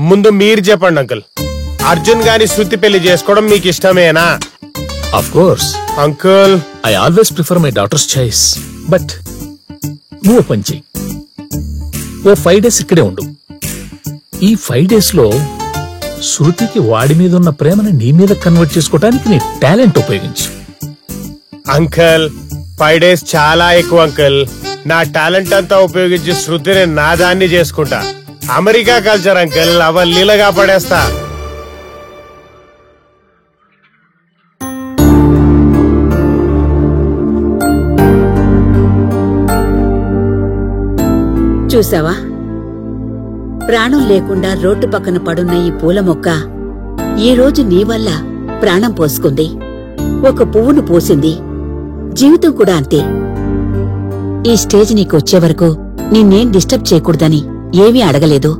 ముందు మీరు చెప్పండి అంకుల్, అర్జున్ గాని శృతి పెళ్లి చేసుకోవడం మీకు ఇష్టమేనా? Of course uncle, I always prefer my daughters choice. But నువ్వు పని చెయ్యి, ఓ 5 days ఇక్కడే ఉండు. ఈ 5 days లో శృతికి వాడి మీద ఉన్న ప్రేమని నీ మీద కన్వర్ట్ చేసుకోవడానికి నీ టాలెంట్ ఉపయోగించు. అంకుల్ 5 days చాలా ఎక్కువ అంకుల్. నా టాలెంట్ అంతా ఉపయోగించి శృతిని నా దాన్ని చేసుకుంటా. అమెరికా కల్చర్ అంకుల్, అవలీలగా పడేస్తా. చూసావా, ప్రాణం లేకుండా రోడ్డు పక్కన పడున్న ఈ పూల మొక్క ఈ రోజు నీ వల్ల ప్రాణం పోసుకుంది. ఒక పువ్వును పూసింది. జీవితం కూడా అంతే. ఈ స్టేజ్ నీకొచ్చే వరకు నిన్నేం డిస్టర్బ్ చేయకూడదని ఏమీ అడగలేదు.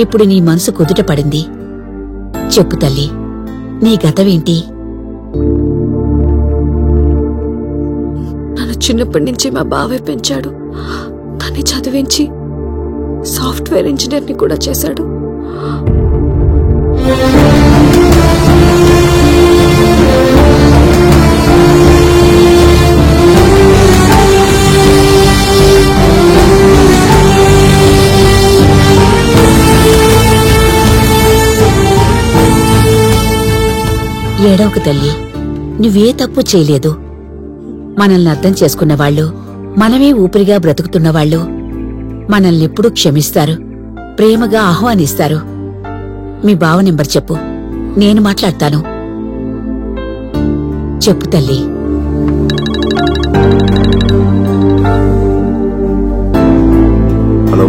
ఇప్పుడు నీ మనసు కుదుట పడింది. చెప్పు తల్లి, నీ గతమేంటి? నన్ను చిన్నప్పటి నుంచి మా బావే పెంచాడు. తన్ని చదివించి సాఫ్ట్వేర్ ఇంజనీర్ని కూడా చేశాడు. ఏడవకు తల్లి, నువ్వే తప్పు చేయలేదు. మనల్ని అర్థం చేసుకున్నవాళ్లు, మనమే ఊపిరిగా బ్రతుకుతున్నవాళ్లు మనల్నెప్పుడూ క్షమిస్తారు, ప్రేమగా ఆహ్వానిస్తారు. మీ బావ నెంబర్ చెప్పు, నేను మాట్లాడతాను. చెప్పు తల్లి. హలో,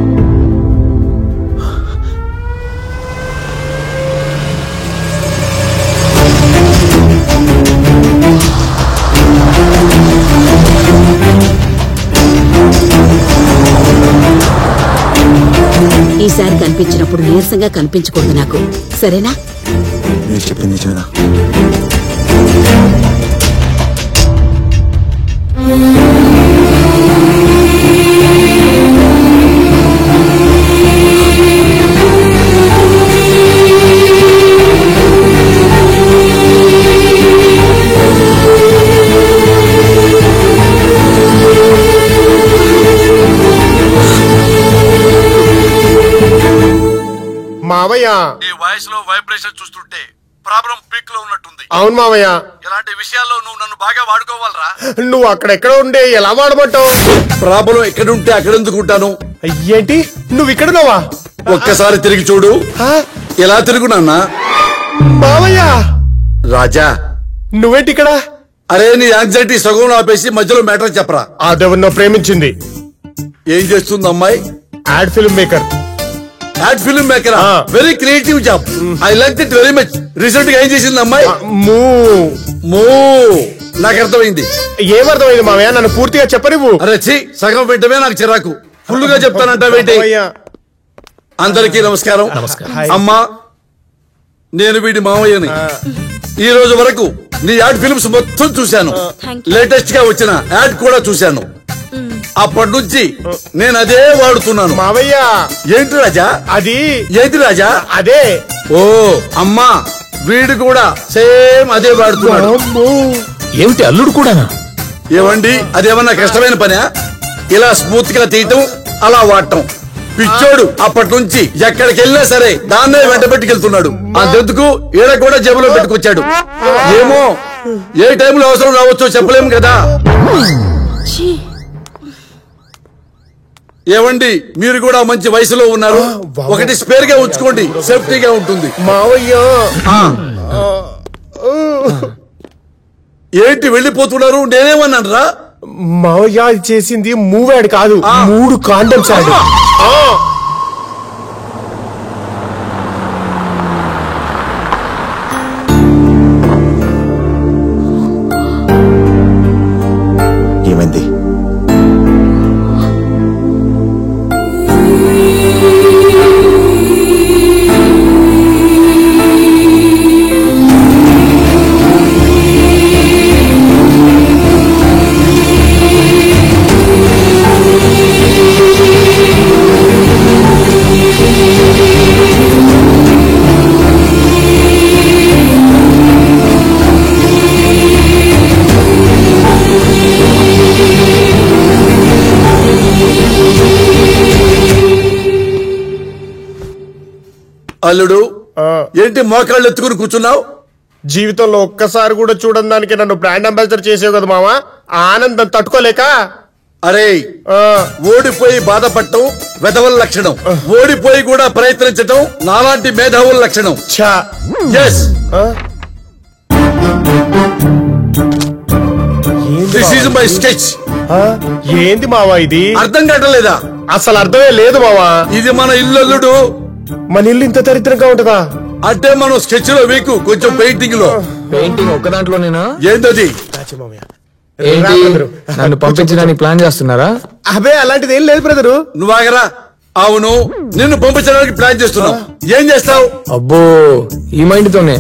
ఈసారి కనిపించినప్పుడు నీరసంగా కనిపించకూడదు నాకు, సరేనా? మీరు చెప్పింది నిజమేనా? మావయ్య, ఈ వాయిస్ లో వైబ్రేషన్ చూస్తుంటే ప్రాబ్లం పీక్ లో ఉన్నట్టుంది. అవును మావయ్య, ఇలాంటి విషయాల్లో నువ్వు నన్ను బాగా వాడుకోవాలరా. నువ్వు అక్కడెక్కడ ఉండే ఎలా వాడమంటావు? ప్రాబ్లం ఎక్కడుంటే అక్కడ ఎందుకుంటాను. ఏంటి, నువ్వు ఇక్కడున్నావా? ఒక్కసారి తిరిగి చూడు. ఎలా తిరుగునా మావయ్య? రాజా, నువ్వేంటి ఇక్కడ? అరే నీ యాంగ్జైటీ సగంలో ఆపేసి మధ్యలో మ్యాటర్ చెప్పరా. అదెవరినో ప్రేమించింది. ఏం చేస్తుంది అమ్మాయి? Ad film maker. Ad film maker, very creative job. I like it very much. Recent గా ఏం చేసింది అమ్మాయి? నాకు అర్థమైంది. ఏమర్థమైంది మావయ్య? నన్ను పూర్తిగా చెప్పనివ్వు. అరే ఛీ, సగం వెంటనే నాకు చిరాకు. ఫుల్ గా చెప్తానంటావేంటి? అందరికీ నమస్కారం. అమ్మా, నేను వీడి మావయ్యని. ఈ రోజు వరకు నీ యాడ్ ఫిల్మ్స్ మొత్తం చూశాను. లేటెస్ట్ గా వచ్చిన యాడ్ కూడా చూశాను. అప్పటి నుంచి నేను అదే వాడుతున్నాను. మావయ్య, ఏంటి రాజా అది? ఏంటి రాజా అదే. ఓ అమ్మా, వీడు కూడా సేమ్ అదే వాడుతున్నాడు. ఏమిటి, అల్లుడు కూడానా? ఏవండి, అదేమన్నా కష్టమైన పనా? ఇలా స్మూత్ గా తీయటం, అలా వాడటం. పిచ్చోడు అప్పటి నుంచి ఎక్కడికి వెళ్ళినా సరే దాన్నే వెంట పెట్టుకెళ్తున్నాడు. అంతెందుకు ఈడ కూడా జేబులో పెట్టుకొచ్చాడు. ఏమో ఏ టైంలో అవసరం రావచ్చో చెప్పలేము కదా. ఏవండి, మీరు కూడా మంచి వయసులో ఉన్నారు. ఒకటి స్పేర్ గా ఉంచుకోండి, సేఫ్టీగా ఉంటుంది. మావయ్య, ఏంటి వెళ్ళిపోతున్నారు? నేనేమన్నాను రా? మావయ్య చేసింది మూవ్ యాడ్ కాదు, 3 కాండమ్స్ యాడ్. ఏమైంది? అల్లుడు ఆ, ఏంటి మోకాళ్ళు ఎత్తుకుని కూర్చున్నావు? జీవితంలో ఒక్కసారి కూడా చూడని దానికి నన్ను బ్రాండ్ అంబాసిడర్ చేసావు కదా మావా, ఆ ఆనందం తట్టుకోలేక అరే ఆ, ఓడిపోయి బాధపడటం వెధవల లక్షణం, ఓడిపోయి కూడా ప్రయత్నించటం నాలాంటి మేధావుల లక్షణం. ఛా, ఎస్ ఆ? ఏంది దిస్ ఈజ్ మావా మై ఇది? స్కెచ్. ఆ, ఏంది మావా ఇది? అర్థం కావట్లేదా? అసలు అర్థమే లేదు మావా. ఇది మన ఇల్లు అల్లుడు. మన ఇల్లు ఇంత దరిద్రంగా ఉంటదా? అంటే మనం స్కెచ్ లో వీక్, కొంచెం పెయింటింగ్ లో. పెయింటింగ్ ఒక్క దాంట్లోనేనా? ఏంటది? ఏంటి నన్ను పంపించడానికి ప్లాన్ చేస్తున్నారా? అబే అలాంటిది ఏం లేదు బ్రదరు. నువ్వు ఆగరా. అవును, నిన్ను పంపించడానికి ప్లాన్ చేస్తున్నావు. ఏం చేస్తావు? అబ్బో ఈ మైండ్ తోనే